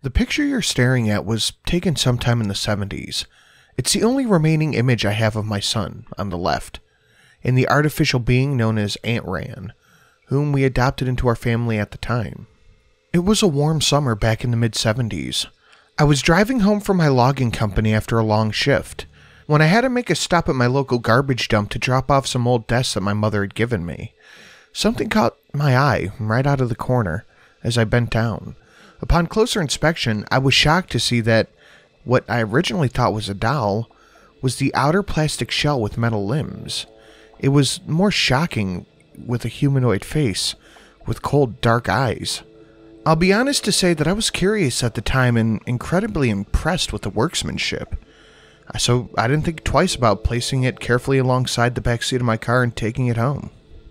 The picture you're staring at was taken sometime in the 70s. It's the only remaining image I have of my son, on the left, and the artificial being known as ANTRAN, whom we adopted into our family at the time. It was a warm summer back in the mid-70s. I was driving home from my logging company after a long shift, when I had to make a stop at my local garbage dump to drop off some old desks that my mother had given me. Something caught my eye right out of the corner as I bent down. Upon closer inspection, I was shocked to see that what I originally thought was a doll was the outer plastic shell with metal limbs. It was more shocking, with a humanoid face, with cold, dark eyes. I'll be honest to say that I was curious at the time and incredibly impressed with the workmanship. So I didn't think twice about placing it carefully alongside the backseat of my car and taking it home.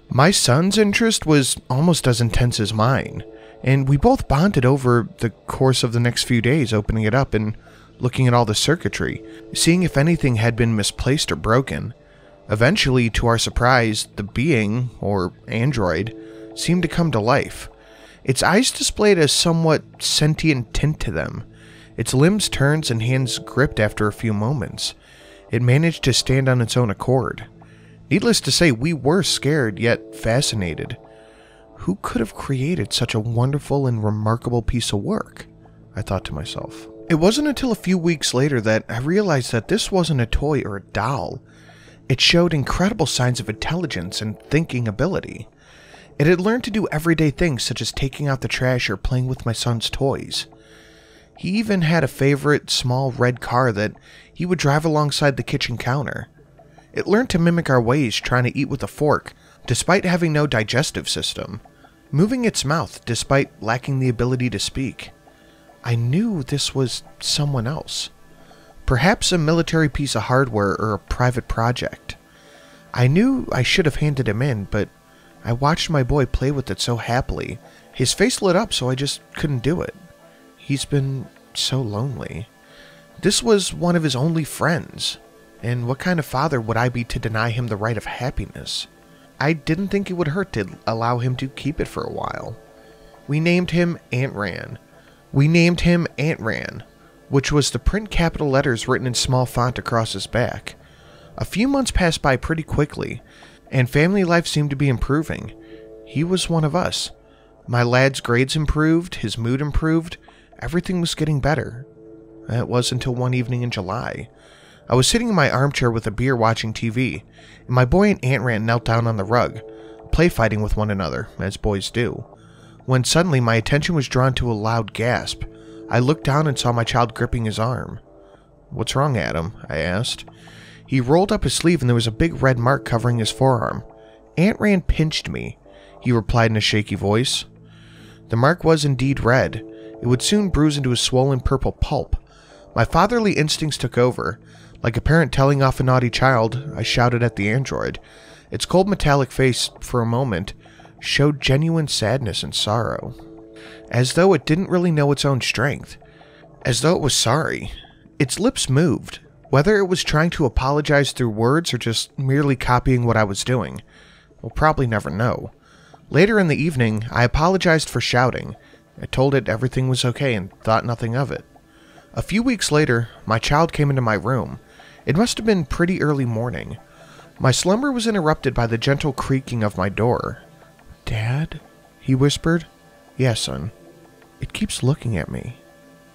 My son's interest was almost as intense as mine, and we both bonded over the course of the next few days, opening it up and looking at all the circuitry, seeing if anything had been misplaced or broken. Eventually, to our surprise, the being, or android, seemed to come to life. Its eyes displayed a somewhat sentient tint to them. Its limbs turned and hands gripped after a few moments. It managed to stand on its own accord. Needless to say, we were scared, yet fascinated. Who could have created such a wonderful and remarkable piece of work? I thought to myself. It wasn't until a few weeks later that I realized that this wasn't a toy or a doll. It showed incredible signs of intelligence and thinking ability. It had learned to do everyday things such as taking out the trash or playing with my son's toys. He even had a favorite small red car that he would drive alongside the kitchen counter. It learned to mimic our ways, trying to eat with a fork, despite having no digestive system, moving its mouth despite lacking the ability to speak. I knew this was someone else. Perhaps a military piece of hardware or a private project. I knew I should have handed him in, but I watched my boy play with it so happily. His face lit up, so I just couldn't do it. He's been so lonely. This was one of his only friends, and what kind of father would I be to deny him the right of happiness? I didn't think it would hurt to allow him to keep it for a while. We named him ANTRAN. Which was the print capital letters written in small font across his back. A few months passed by pretty quickly, and family life seemed to be improving. He was one of us. My lad's grades improved, his mood improved, everything was getting better. That was until one evening in July. I was sitting in my armchair with a beer watching TV, and my boy and ANTRAN knelt down on the rug, play fighting with one another, as boys do, when suddenly my attention was drawn to a loud gasp. I looked down and saw my child gripping his arm. "What's wrong, Adam?" I asked. He rolled up his sleeve and there was a big red mark covering his forearm. "ANTRAN pinched me," he replied in a shaky voice. The mark was indeed red. It would soon bruise into a swollen purple pulp. My fatherly instincts took over. Like a parent telling off a naughty child, I shouted at the android. Its cold metallic face, for a moment, showed genuine sadness and sorrow. As though it didn't really know its own strength. As though it was sorry. Its lips moved. Whether it was trying to apologize through words or just merely copying what I was doing, we'll probably never know. Later in the evening, I apologized for shouting. I told it everything was okay and thought nothing of it. A few weeks later, my child came into my room. It must have been pretty early morning. My slumber was interrupted by the gentle creaking of my door. "Dad?" he whispered. "Yeah, son." "It keeps looking at me."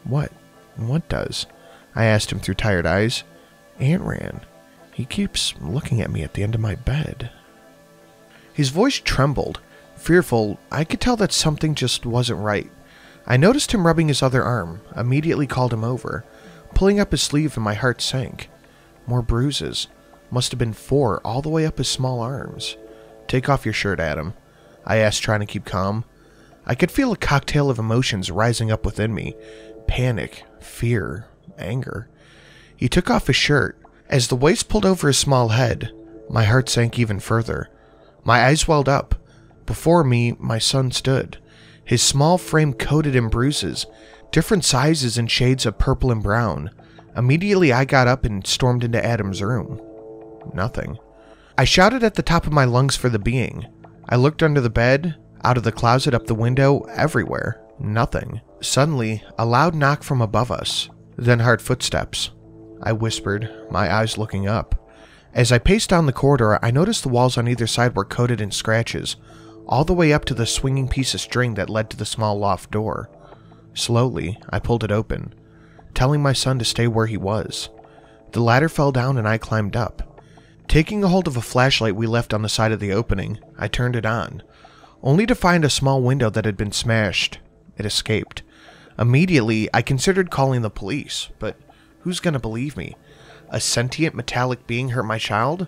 "What? What does?" I asked him through tired eyes. "ANTRAN. He keeps looking at me at the end of my bed." His voice trembled. Fearful, I could tell that something just wasn't right. I noticed him rubbing his other arm, immediately called him over. Pulling up his sleeve and my heart sank. More bruises. Must have been 4 all the way up his small arms. "Take off your shirt, Adam," I asked, trying to keep calm. I could feel a cocktail of emotions rising up within me. Panic, fear, anger. He took off his shirt. As the waist pulled over his small head, my heart sank even further. My eyes welled up. Before me, my son stood. His small frame coated in bruises, different sizes and shades of purple and brown. Immediately I got up and stormed into Adam's room. Nothing. I shouted at the top of my lungs for the being. I looked under the bed, out of the closet, up the window, everywhere. Nothing. Suddenly, a loud knock from above us, then hard footsteps. I whispered, my eyes looking up. As I paced down the corridor, I noticed the walls on either side were coated in scratches, all the way up to the swinging piece of string that led to the small loft door. Slowly, I pulled it open, telling my son to stay where he was. The ladder fell down and I climbed up. Taking a hold of a flashlight we left on the side of the opening, I turned it on, only to find a small window that had been smashed. It escaped. Immediately, I considered calling the police, but who's gonna believe me? A sentient metallic being hurt my child?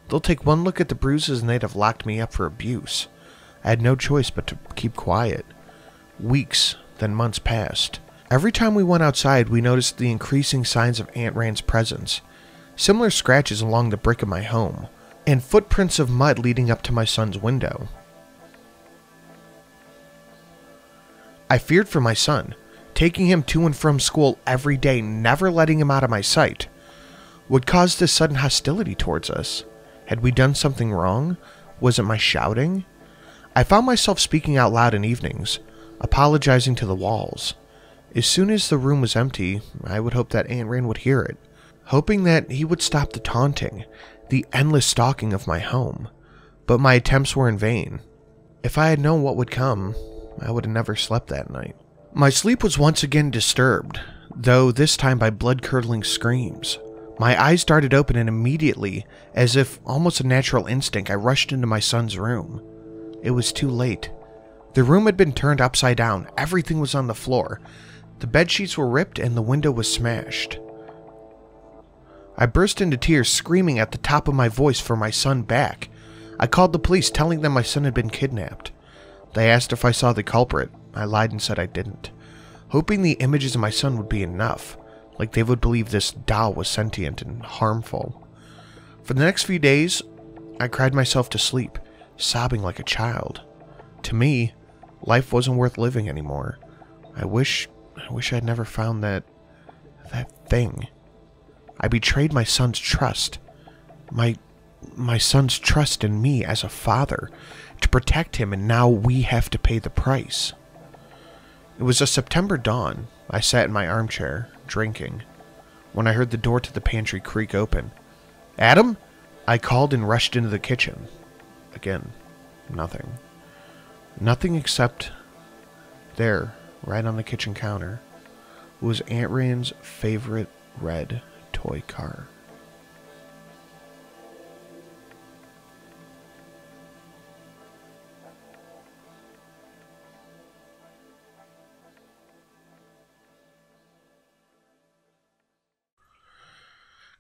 They'll take one look at the bruises and they'd have locked me up for abuse. I had no choice but to keep quiet. Weeks, then months passed. Every time we went outside, we noticed the increasing signs of ANTRAN's presence. Similar scratches along the brick of my home, and footprints of mud leading up to my son's window. I feared for my son, taking him to and from school every day, never letting him out of my sight. What caused this sudden hostility towards us? Had we done something wrong? Was it my shouting? I found myself speaking out loud in evenings, apologizing to the walls. As soon as the room was empty, I would hope that ANTRAN would hear it, hoping that he would stop the taunting, the endless stalking of my home. But my attempts were in vain. If I had known what would come, I would have never slept that night. My sleep was once again disturbed, though this time by blood-curdling screams. My eyes darted open and immediately, as if almost a natural instinct, I rushed into my son's room. It was too late. The room had been turned upside down, everything was on the floor. The bedsheets were ripped and the window was smashed. I burst into tears, screaming at the top of my voice for my son back. I called the police, telling them my son had been kidnapped. They asked if I saw the culprit. I lied and said I didn't, hoping the images of my son would be enough, like they would believe this doll was sentient and harmful. For the next few days, I cried myself to sleep, sobbing like a child. To me, life wasn't worth living anymore. I wish I'd never found that thing. I betrayed my son's trust. My son's trust in me as a father, to protect him, and now we have to pay the price. It was a September dawn. I sat in my armchair, drinking, when I heard the door to the pantry creak open. "Adam?" I called and rushed into the kitchen. Again, nothing. Nothing except there, right on the kitchen counter, was ANTRAN's favorite red toy car.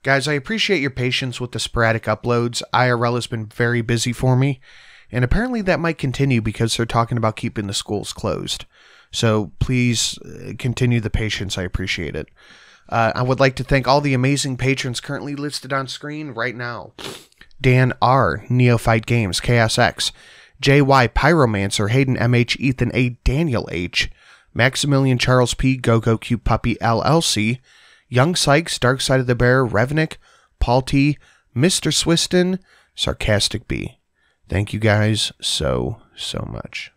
Guys, I appreciate your patience with the sporadic uploads. IRL has been very busy for me, and apparently that might continue because they're talking about keeping the schools closed. So please continue the patience. I appreciate it. I would like to thank all the amazing patrons currently listed on screen right now. Dan R., Neophyte Games, Chaos X, JY, Pyromancer, Hayden MH, Ethan A., Daniel H., Maximilian Charles P., GoGo Cute Puppy LLC, Young Sykes, Dark Side of the Bear, Revnik, Paul T., Mr. Swiston, Sarcastic B. Thank you guys so much.